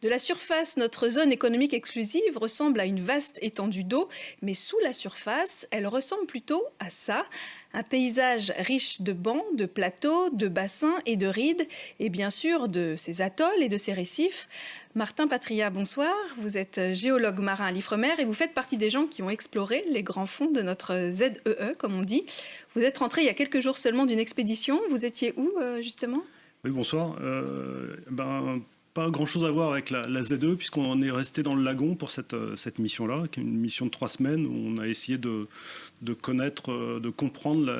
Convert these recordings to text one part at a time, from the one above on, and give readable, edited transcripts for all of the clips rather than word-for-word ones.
De la surface, notre zone économique exclusive ressemble à une vaste étendue d'eau, mais sous la surface, elle ressemble plutôt à ça. Un paysage riche de bancs, de plateaux, de bassins et de rides, et bien sûr de ces atolls et de ces récifs. Martin Patria, bonsoir. Vous êtes géologue marin à l'Ifremer et vous faites partie des gens qui ont exploré les grands fonds de notre ZEE, comme on dit. Vous êtes rentré il y a quelques jours seulement d'une expédition. Vous étiez où, justement ? Oui, bonsoir. Pas grand-chose à voir avec la ZE, puisqu'on est resté dans le lagon pour cette mission-là, qui est une mission de 3 semaines, où on a essayé de connaître, de comprendre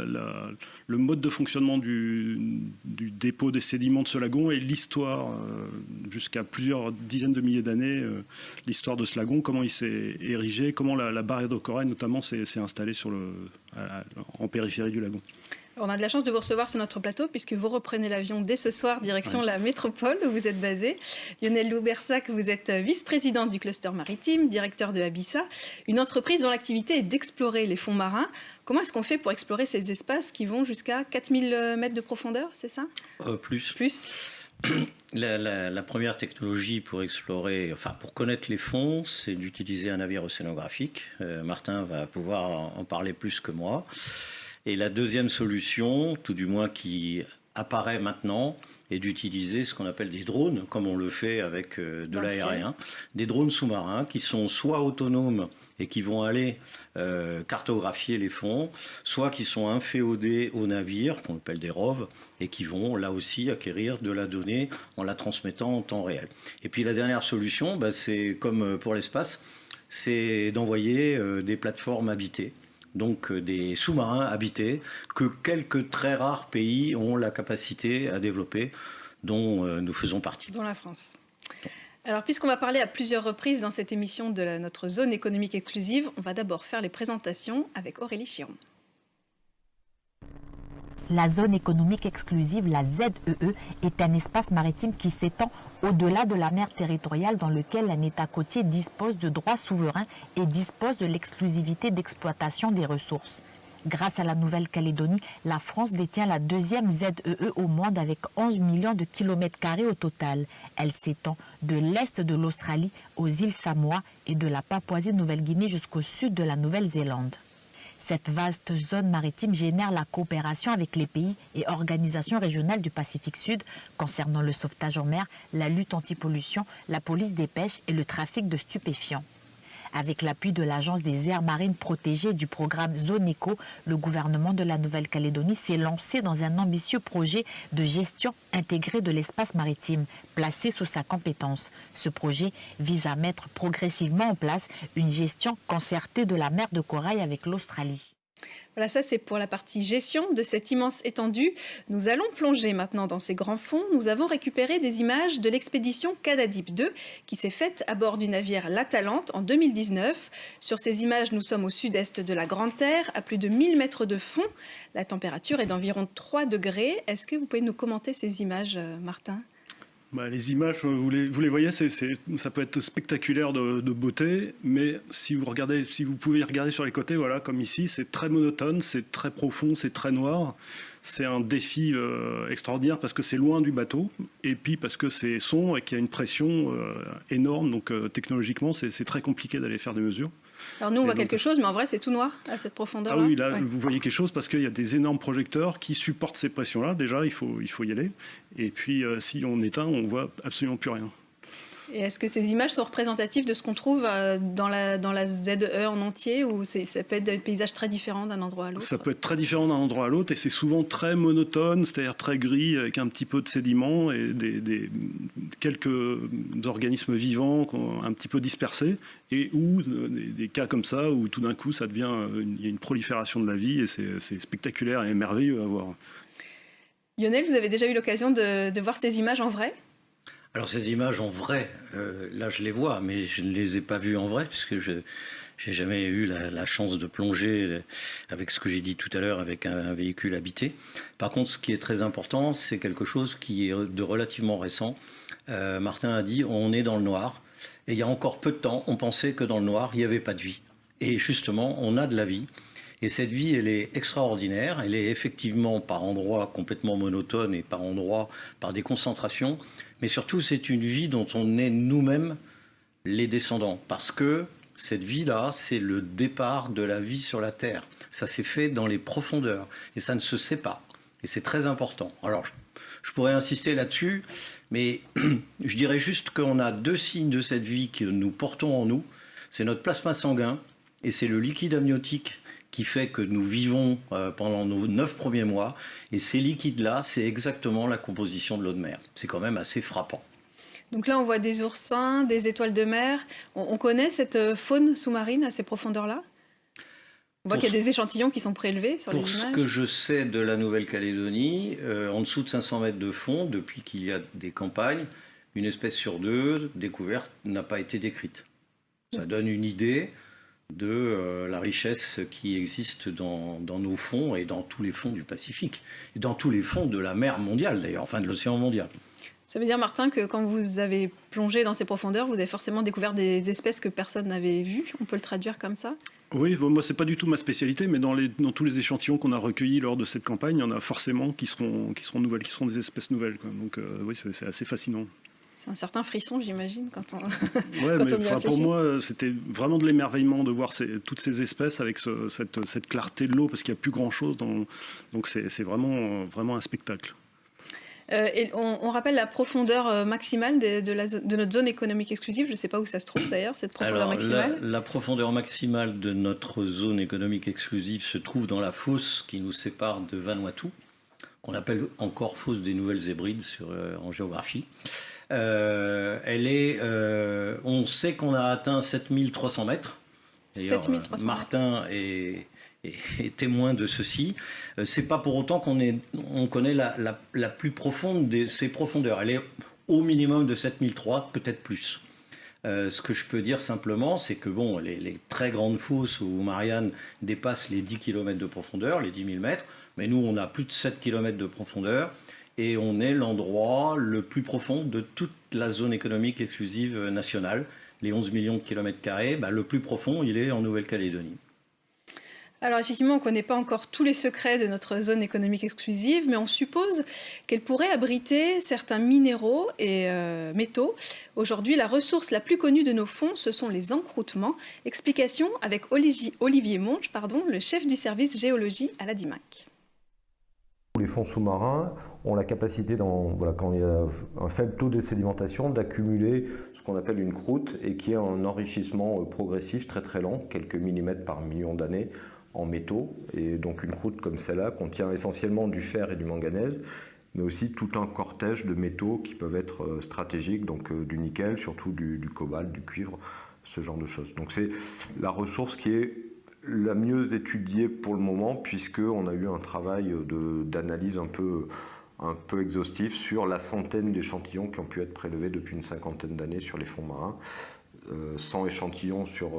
le mode de fonctionnement du dépôt des sédiments de ce lagon et l'histoire, jusqu'à plusieurs dizaines de milliers d'années, l'histoire de ce lagon, comment il s'est érigé, comment la barrière de corail, notamment, s'est installée en périphérie du lagon. On a de la chance de vous recevoir sur notre plateau puisque vous reprenez l'avion dès ce soir direction la métropole où vous êtes basé. Lionel Loubersac, vous êtes vice-président du cluster maritime, directeur de Abyssa, une entreprise dont l'activité est d'explorer les fonds marins. Comment est-ce qu'on fait pour explorer ces espaces qui vont jusqu'à 4000 mètres de profondeur, c'est ça ? Plus. La première technologie pour explorer, pour connaître les fonds, c'est d'utiliser un navire océanographique. Martin va pouvoir en parler plus que moi. Et la deuxième solution, tout du moins qui apparaît maintenant, est d'utiliser ce qu'on appelle des drones, comme on le fait avec de l'aérien. Des drones sous-marins qui sont soit autonomes et qui vont aller cartographier les fonds, soit qui sont inféodés aux navires, qu'on appelle des ROV, et qui vont là aussi acquérir de la donnée en la transmettant en temps réel. Et puis la dernière solution, c'est comme pour l'espace, c'est d'envoyer des plateformes habitées. Donc des sous-marins habités que quelques très rares pays ont la capacité à développer, dont nous faisons partie. Dont la France. Alors, puisqu'on va parler à plusieurs reprises dans cette émission de notre zone économique exclusive, on va d'abord faire les présentations avec Aurélie Chiron. La zone économique exclusive, la ZEE, est un espace maritime qui s'étend au-delà de la mer territoriale dans lequel un État côtier dispose de droits souverains et dispose de l'exclusivité d'exploitation des ressources. Grâce à la Nouvelle-Calédonie, la France détient la deuxième ZEE au monde avec 11 millions de kilomètres carrés au total. Elle s'étend de l'est de l'Australie aux îles Samoa et de la Papouasie-Nouvelle-Guinée jusqu'au sud de la Nouvelle-Zélande. Cette vaste zone maritime génère la coopération avec les pays et organisations régionales du Pacifique Sud concernant le sauvetage en mer, la lutte anti-pollution, la police des pêches et le trafic de stupéfiants. Avec l'appui de l'Agence des aires marines protégées du programme Zone Eco, le gouvernement de la Nouvelle-Calédonie s'est lancé dans un ambitieux projet de gestion intégrée de l'espace maritime, placé sous sa compétence. Ce projet vise à mettre progressivement en place une gestion concertée de la mer de corail avec l'Australie. Voilà, ça c'est pour la partie gestion de cette immense étendue. Nous allons plonger maintenant dans ces grands fonds. Nous avons récupéré des images de l'expédition Kadadip 2 qui s'est faite à bord du navire l'Atalante en 2019. Sur ces images, nous sommes au sud-est de la Grande Terre, à plus de 1000 mètres de fond. La température est d'environ 3 degrés. Est-ce que vous pouvez nous commenter ces images, Martin ? Les images, vous les voyez, ça peut être spectaculaire de beauté, mais si vous pouvez regarder sur les côtés, voilà, comme ici, c'est très monotone, c'est très profond, c'est très noir. C'est un défi extraordinaire parce que c'est loin du bateau, et puis parce que c'est sombre et qu'il y a une pression énorme, donc technologiquement, c'est très compliqué d'aller faire des mesures. Alors nous, on voit quelque chose, mais en vrai, c'est tout noir à cette profondeur-là. Ah oui, là, vous voyez quelque chose parce qu'il y a des énormes projecteurs qui supportent ces pressions-là. Déjà, il faut y aller. Et puis, si on éteint, on voit absolument plus rien. Et est-ce que ces images sont représentatives de ce qu'on trouve dans la ZEE en entier, ou ça peut être des paysages très différents d'un endroit à l'autre ? Ça peut être très différent d'un endroit à l'autre, et c'est souvent très monotone, c'est-à-dire très gris, avec un petit peu de sédiments et quelques organismes vivants un petit peu dispersés, et ou des cas comme ça, où tout d'un coup, il y a une prolifération de la vie, et c'est spectaculaire et merveilleux à voir. Lionel, vous avez déjà eu l'occasion de voir ces images en vrai ? Alors ces images en vrai, là je les vois, mais je ne les ai pas vues en vrai, puisque je n'ai jamais eu la chance de plonger avec ce que j'ai dit tout à l'heure, avec un véhicule habité. Par contre, ce qui est très important, c'est quelque chose qui est de relativement récent. Martin a dit, on est dans le noir, et il y a encore peu de temps, on pensait que dans le noir, il n'y avait pas de vie. Et justement, on a de la vie. Et cette vie, elle est extraordinaire. Elle est effectivement par endroits complètement monotone et par endroits par des concentrations. Mais surtout, c'est une vie dont on est nous-mêmes les descendants. Parce que cette vie-là, c'est le départ de la vie sur la Terre. Ça s'est fait dans les profondeurs. Et ça ne se sait pas. Et c'est très important. Alors, je pourrais insister là-dessus, mais je dirais juste qu'on a 2 signes de cette vie que nous portons en nous. C'est notre plasma sanguin et c'est le liquide amniotique qui fait que nous vivons pendant nos 9 premiers mois. Et ces liquides-là, c'est exactement la composition de l'eau de mer. C'est quand même assez frappant. Donc là, on voit des oursins, des étoiles de mer. On connaît cette faune sous-marine à ces profondeurs-là? On voit qu'il y a des échantillons qui sont prélevés sur les images. Pour ce que je sais de la Nouvelle-Calédonie, en dessous de 500 mètres de fond, depuis qu'il y a des campagnes, une espèce sur 2 découverte n'a pas été décrite. Ça donne une idée de la richesse qui existe dans nos fonds et dans tous les fonds du Pacifique. Et dans tous les fonds de la mer mondiale d'ailleurs, enfin de l'océan mondial. Ça veut dire, Martin, que quand vous avez plongé dans ces profondeurs, vous avez forcément découvert des espèces que personne n'avait vues. On peut le traduire comme ça? Oui, bon, moi, c'est pas du tout ma spécialité, mais dans tous les échantillons qu'on a recueillis lors de cette campagne, il y en a forcément qui seront nouvelles, qui seront des espèces nouvelles, quoi. Donc, oui, c'est assez fascinant. C'est un certain frisson, j'imagine, quand on, ouais, quand mais, on y réfléchit. pour moi, c'était vraiment de l'émerveillement de voir toutes ces espèces avec cette clarté de l'eau, parce qu'il n'y a plus grand-chose. Donc, c'est vraiment un spectacle. Et on rappelle la profondeur maximale de notre zone économique exclusive. Je ne sais pas où ça se trouve d'ailleurs, cette profondeur maximale. La profondeur maximale de notre zone économique exclusive se trouve dans la fosse qui nous sépare de Vanuatu, qu'on appelle encore fosse des Nouvelles Hébrides en géographie. On sait qu'on a atteint 7300 mètres. 7300 Martin est témoin de ceci. C'est pas pour autant qu'on connaît la plus profonde de ces profondeurs. Elle est au minimum de 7003, peut-être plus. Ce que je peux dire simplement, c'est que bon, les très grandes fosses où Marianne dépasse les 10 km de profondeur, les 10 000 mètres, mais nous on a plus de 7 km de profondeur et on est l'endroit le plus profond de toute la zone économique exclusive nationale. Les 11 millions de kilomètres carrés, le plus profond, il est en Nouvelle-Calédonie. Alors effectivement, on ne connaît pas encore tous les secrets de notre zone économique exclusive, mais on suppose qu'elle pourrait abriter certains minéraux et métaux. Aujourd'hui, la ressource la plus connue de nos fonds, ce sont les encroûtements. Explication avec Olivier Monge, le chef du service géologie à la DIMAC. Les fonds sous-marins ont la capacité, quand il y a un faible taux de sédimentation, d'accumuler ce qu'on appelle une croûte et qui est un enrichissement progressif très très lent, quelques millimètres par million d'années, en métaux. Et donc une croûte comme celle-là contient essentiellement du fer et du manganèse, mais aussi tout un cortège de métaux qui peuvent être stratégiques, donc du nickel, surtout du cobalt, du cuivre, ce genre de choses. Donc c'est la ressource qui est la mieux étudiée pour le moment, puisqu'on a eu un travail d'analyse un peu exhaustif sur la centaine d'échantillons qui ont pu être prélevés depuis une cinquantaine d'années sur les fonds marins. 100 échantillons sur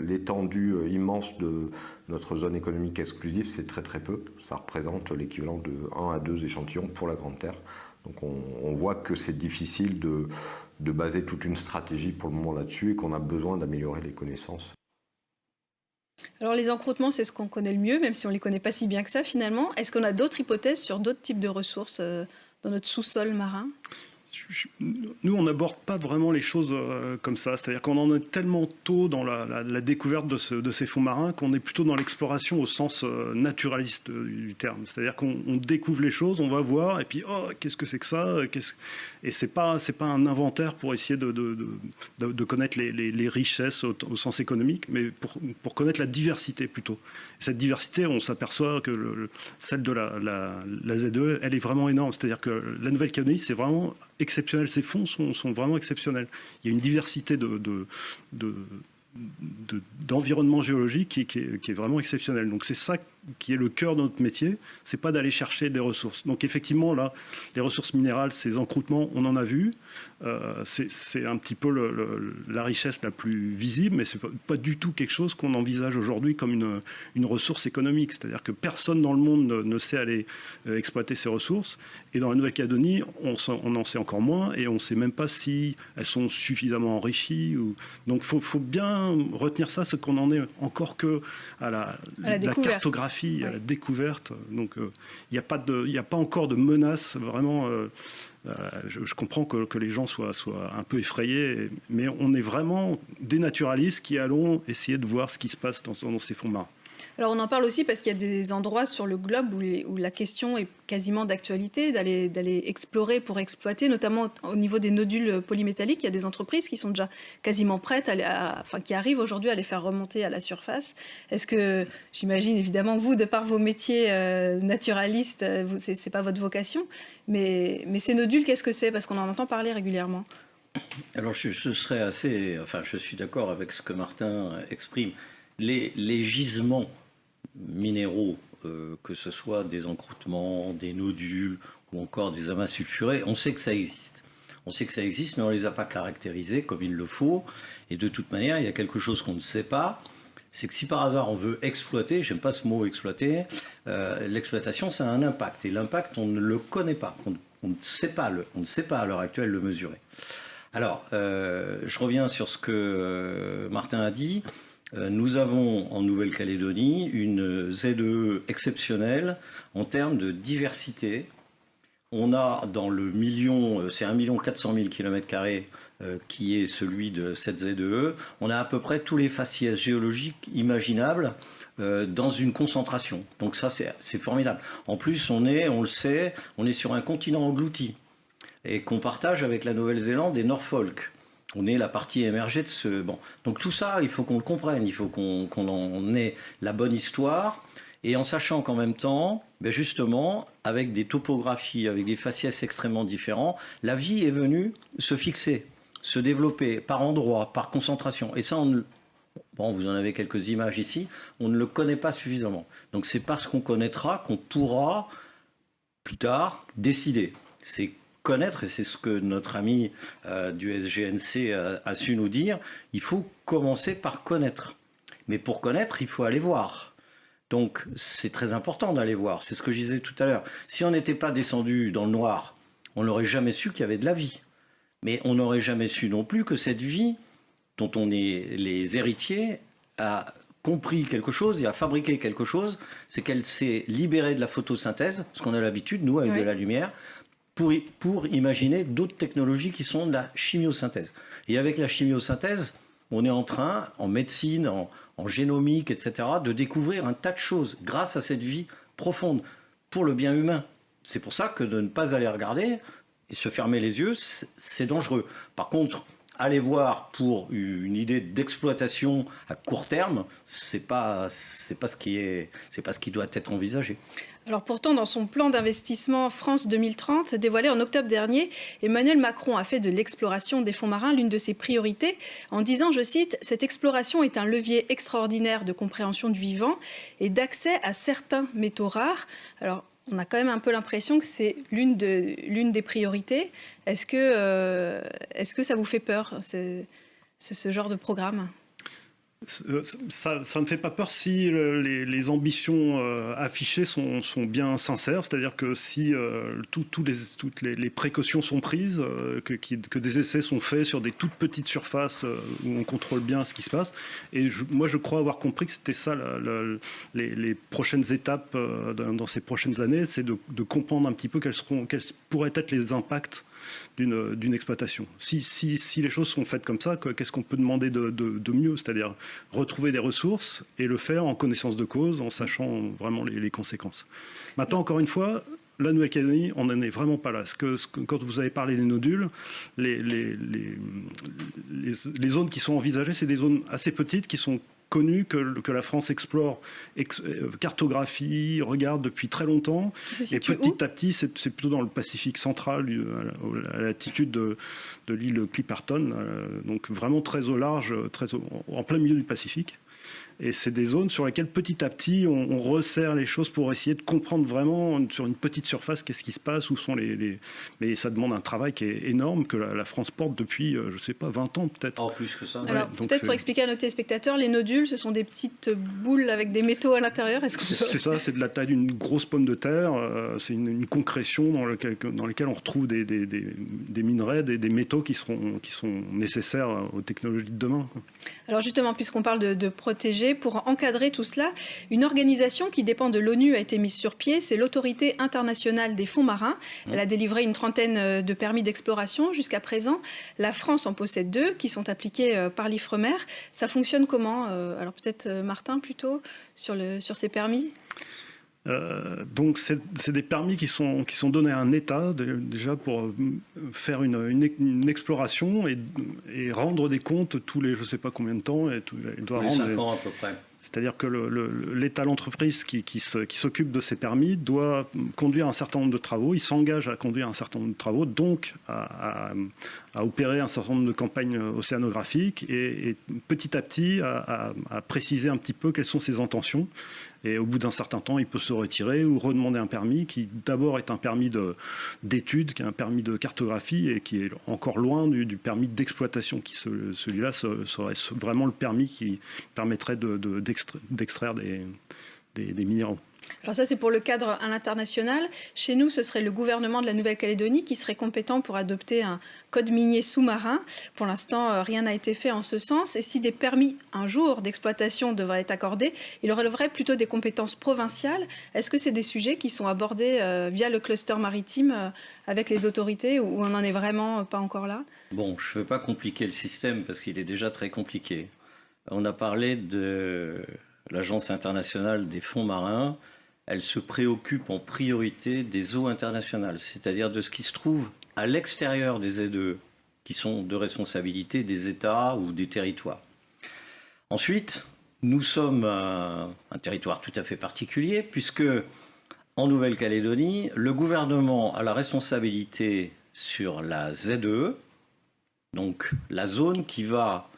l'étendue immense de notre zone économique exclusive, c'est très très peu. Ça représente l'équivalent de 1 à 2 échantillons pour la Grande Terre. Donc on voit que c'est difficile de baser toute une stratégie pour le moment là-dessus et qu'on a besoin d'améliorer les connaissances. Alors les encroûtements, c'est ce qu'on connaît le mieux, même si on ne les connaît pas si bien que ça finalement. Est-ce qu'on a d'autres hypothèses sur d'autres types de ressources dans notre sous-sol marin ? Nous, on n'aborde pas vraiment les choses comme ça. C'est-à-dire qu'on en est tellement tôt dans la découverte de ces fonds marins qu'on est plutôt dans l'exploration au sens naturaliste du terme. C'est-à-dire qu'on découvre les choses, on va voir, et puis oh, qu'est-ce que c'est que ça ? Et c'est pas un inventaire pour essayer de connaître les richesses au sens économique, mais pour connaître la diversité plutôt. Et cette diversité, on s'aperçoit que celle de la ZEE, elle est vraiment énorme. C'est-à-dire que la Nouvelle-Calédonie, c'est vraiment exceptionnel. Ces fonds sont vraiment exceptionnels. Il y a une diversité d'environnement géologique qui est vraiment exceptionnel. Donc c'est ça qui est le cœur de notre métier, c'est pas d'aller chercher des ressources. Donc effectivement, là, les ressources minérales, ces encroûtements, on en a vu. C'est un petit peu la richesse la plus visible, mais c'est pas du tout quelque chose qu'on envisage aujourd'hui comme une ressource économique. C'est-à-dire que personne dans le monde ne sait aller exploiter ces ressources. Et dans la Nouvelle-Calédonie, on en sait encore moins et on ne sait même pas si elles sont suffisamment enrichies. Donc il faut bien retenir ça, c'est qu'on n'en est encore que à la cartographie, à la découverte. Donc il n'y a pas encore de menace vraiment. Je comprends que les gens soient un peu effrayés, mais on est vraiment des naturalistes qui allons essayer de voir ce qui se passe dans ces fonds marins. Alors on en parle aussi parce qu'il y a des endroits sur le globe où la question est quasiment d'actualité, d'aller explorer pour exploiter, notamment au niveau des nodules polymétalliques. Il y a des entreprises qui sont déjà quasiment prêtes, qui arrivent aujourd'hui à les faire remonter à la surface. Est-ce que, j'imagine évidemment, vous, de par vos métiers naturalistes, c'est pas votre vocation, mais ces nodules, qu'est-ce que c'est? Parce qu'on en entend parler régulièrement. Alors je suis d'accord avec ce que Martin exprime. Les gisements minéraux, que ce soit des encroûtements, des nodules ou encore des amas sulfurés, on sait que ça existe. On sait que ça existe, mais on ne les a pas caractérisés comme il le faut. Et de toute manière, il y a quelque chose qu'on ne sait pas. C'est que si par hasard on veut exploiter, j'aime pas ce mot exploiter, l'exploitation ça a un impact. Et l'impact, on ne le connaît pas. On ne sait pas à l'heure actuelle le mesurer. Alors, je reviens sur ce que Martin a dit. Nous avons en Nouvelle-Calédonie une ZEE exceptionnelle en termes de diversité. On a dans le million, c'est 1 400 000 km² qui est celui de cette ZEE, on a à peu près tous les faciès géologiques imaginables dans une concentration. Donc ça, c'est formidable. En plus, on le sait, on est sur un continent englouti et qu'on partage avec la Nouvelle-Zélande et Norfolk. On est la partie émergée de ce... Bon. Donc tout ça, il faut qu'on le comprenne, il faut qu'on en ait la bonne histoire, et en sachant qu'en même temps, justement, avec des topographies, avec des faciès extrêmement différents, la vie est venue se fixer, se développer par endroits, par concentration. Et ça, vous en avez quelques images ici, on ne le connaît pas suffisamment. Donc c'est parce qu'on connaîtra qu'on pourra, plus tard, décider. C'est connaître, et c'est ce que notre ami du SGNC a su nous dire, il faut commencer par connaître. Mais pour connaître, il faut aller voir. Donc c'est très important d'aller voir, c'est ce que je disais tout à l'heure. Si on n'était pas descendu dans le noir, on n'aurait jamais su qu'il y avait de la vie. Mais on n'aurait jamais su non plus que cette vie, dont on est les héritiers, a compris quelque chose et a fabriqué quelque chose, c'est qu'elle s'est libérée de la photosynthèse, ce qu'on a l'habitude, nous, avec de la lumière, pour imaginer d'autres technologies qui sont de la chimiosynthèse. Et avec la chimiosynthèse, on est en train, en médecine, en génomique, etc., de découvrir un tas de choses grâce à cette vie profonde pour le bien humain. C'est pour ça que de ne pas aller regarder et se fermer les yeux, c'est dangereux. Par contre, aller voir pour une idée d'exploitation à court terme, c'est pas ce qui doit être envisagé. Alors pourtant, dans son plan d'investissement France 2030, dévoilé en octobre dernier, Emmanuel Macron a fait de l'exploration des fonds marins l'une de ses priorités en disant, je cite, « Cette exploration est un levier extraordinaire de compréhension du vivant et d'accès à certains métaux rares. » Alors, on a quand même un peu l'impression que c'est l'une des priorités. Est-ce que ça vous fait peur, ce genre de programme ? Ça ne me fait pas peur si les ambitions affichées sont bien sincères, c'est-à-dire que si toutes les précautions sont prises, que des essais sont faits sur des toutes petites surfaces où on contrôle bien ce qui se passe. Et moi, je crois avoir compris que c'était ça les prochaines étapes dans ces prochaines années, c'est de comprendre un petit peu quels pourraient être les impacts d'une exploitation. Si les choses sont faites comme ça, qu'est-ce qu'on peut demander de mieux? C'est-à-dire retrouver des ressources et le faire en connaissance de cause, en sachant vraiment les conséquences. Maintenant, encore une fois, la Nouvelle-Calédonie, on n'en est vraiment pas là. Quand vous avez parlé des nodules, les zones qui sont envisagées, c'est des zones assez petites qui sont connu que la France explore, cartographie, regarde depuis très longtemps. Et petit à petit, c'est plutôt dans le Pacifique central, à l'altitude de l'île Clipperton, donc vraiment très au large, en plein milieu du Pacifique. Et c'est des zones sur lesquelles petit à petit on resserre les choses pour essayer de comprendre vraiment sur une petite surface qu'est-ce qui se passe, où sont mais ça demande un travail qui est énorme que la France porte depuis, je ne sais pas, 20 ans peut-être. En plus que ça. Alors peut-être pour expliquer à nos téléspectateurs, les nodules, ce sont des petites boules avec des métaux à l'intérieur. C'est ça, c'est de la taille d'une grosse pomme de terre. C'est une concrétion dans laquelle on retrouve des minerais, des métaux qui sont nécessaires aux technologies de demain. Alors justement, puisqu'on parle de protéger, pour encadrer tout cela, une organisation qui dépend de l'ONU a été mise sur pied, c'est l'Autorité internationale des fonds marins. Elle a délivré une trentaine de permis d'exploration jusqu'à présent. La France en possède 2 qui sont appliqués par l'Ifremer. Ça fonctionne comment? Alors peut-être Martin plutôt sur ces permis. Donc c'est des permis qui sont donnés à un État déjà pour faire une exploration et rendre des comptes tous les je ne sais pas combien de temps. Il doit les rendre 5 ans à peu près. C'est-à-dire que l'État, l'entreprise qui s'occupe de ces permis doit conduire un certain nombre de travaux. Il s'engage à conduire un certain nombre de travaux, donc à opérer un certain nombre de campagnes océanographiques et petit à petit à préciser un petit peu quelles sont ses intentions. Et au bout d'un certain temps, il peut se retirer ou redemander un permis qui d'abord est un permis d'études, qui est un permis de cartographie et qui est encore loin du permis d'exploitation. Celui-là serait vraiment le permis qui permettrait d'extraire des minéraux. Alors ça, c'est pour le cadre à l'international. Chez nous, ce serait le gouvernement de la Nouvelle-Calédonie qui serait compétent pour adopter un code minier sous-marin. Pour l'instant, rien n'a été fait en ce sens. Et si des permis, un jour, d'exploitation devraient être accordés, il relèverait plutôt des compétences provinciales. Est-ce que c'est des sujets qui sont abordés via le cluster maritime avec les autorités ou on n'en est vraiment pas encore là? Bon, je ne veux pas compliquer le système parce qu'il est déjà très compliqué. On a parlé de l'Agence internationale des fonds marins. Elle se préoccupe en priorité des eaux internationales, c'est-à-dire de ce qui se trouve à l'extérieur des ZEE, qui sont de responsabilité des États ou des territoires. Ensuite, nous sommes un territoire tout à fait particulier, puisque en Nouvelle-Calédonie, le gouvernement a la responsabilité sur la ZEE, donc la zone qui va...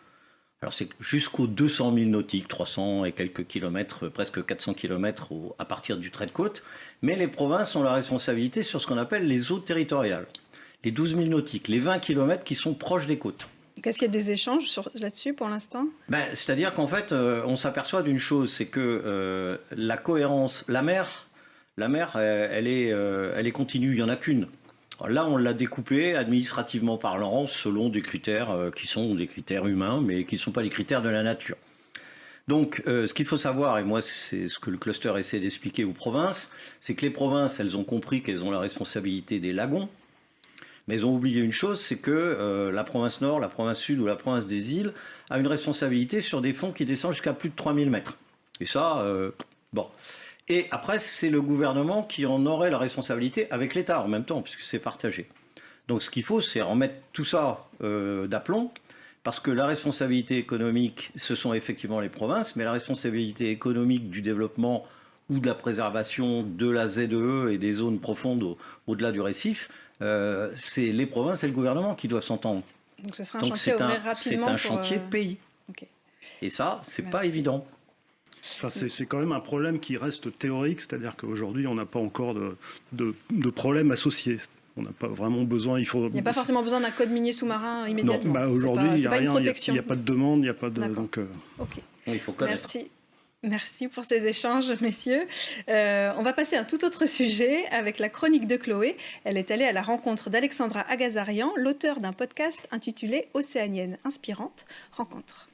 Alors c'est jusqu'aux 200 000 nautiques, 300 et quelques kilomètres, presque 400 kilomètres à partir du trait de côte. Mais les provinces ont la responsabilité sur ce qu'on appelle les eaux territoriales. Les 12 000 nautiques, les 20 kilomètres qui sont proches des côtes. Qu'est-ce qu'il y a des échanges là-dessus pour l'instant? C'est-à-dire qu'en fait, on s'aperçoit d'une chose, c'est que la cohérence, la mer, elle est continue, il n'y en a qu'une. Là, on l'a découpé administrativement parlant selon des critères qui sont des critères humains, mais qui ne sont pas les critères de la nature. Donc, ce qu'il faut savoir, et moi, c'est ce que le cluster essaie d'expliquer aux provinces, c'est que les provinces, elles ont compris qu'elles ont la responsabilité des lagons, mais elles ont oublié une chose, c'est que la province Nord, la province Sud ou la province des îles a une responsabilité sur des fonds qui descendent jusqu'à plus de 3000 mètres. Et ça, bon... Et après, c'est le gouvernement qui en aurait la responsabilité avec l'État en même temps, puisque c'est partagé. Donc ce qu'il faut, c'est remettre tout ça d'aplomb, parce que la responsabilité économique, ce sont effectivement les provinces, mais la responsabilité économique du développement ou de la préservation de la ZEE et des zones profondes au-delà du récif, c'est les provinces et le gouvernement qui doivent s'entendre. Donc ce sera un chantier à ouvrir rapidement. C'est un chantier pays. Okay. Et ça, c'est pas évident. Enfin, c'est quand même un problème qui reste théorique, c'est-à-dire qu'aujourd'hui, on n'a pas encore de problème associé. On n'a pas vraiment besoin. Il n'y a pas forcément besoin d'un code minier sous-marin immédiatement. Non, aujourd'hui, il n'y a rien. Il n'y a pas de demande, il n'y a pas de. Donc, ok. Il faut connaître. Merci pour ces échanges, messieurs. On va passer à un tout autre sujet avec la chronique de Chloé. Elle est allée à la rencontre d'Alexandra Agazarian, l'auteur d'un podcast intitulé Océanienne inspirante. Rencontre.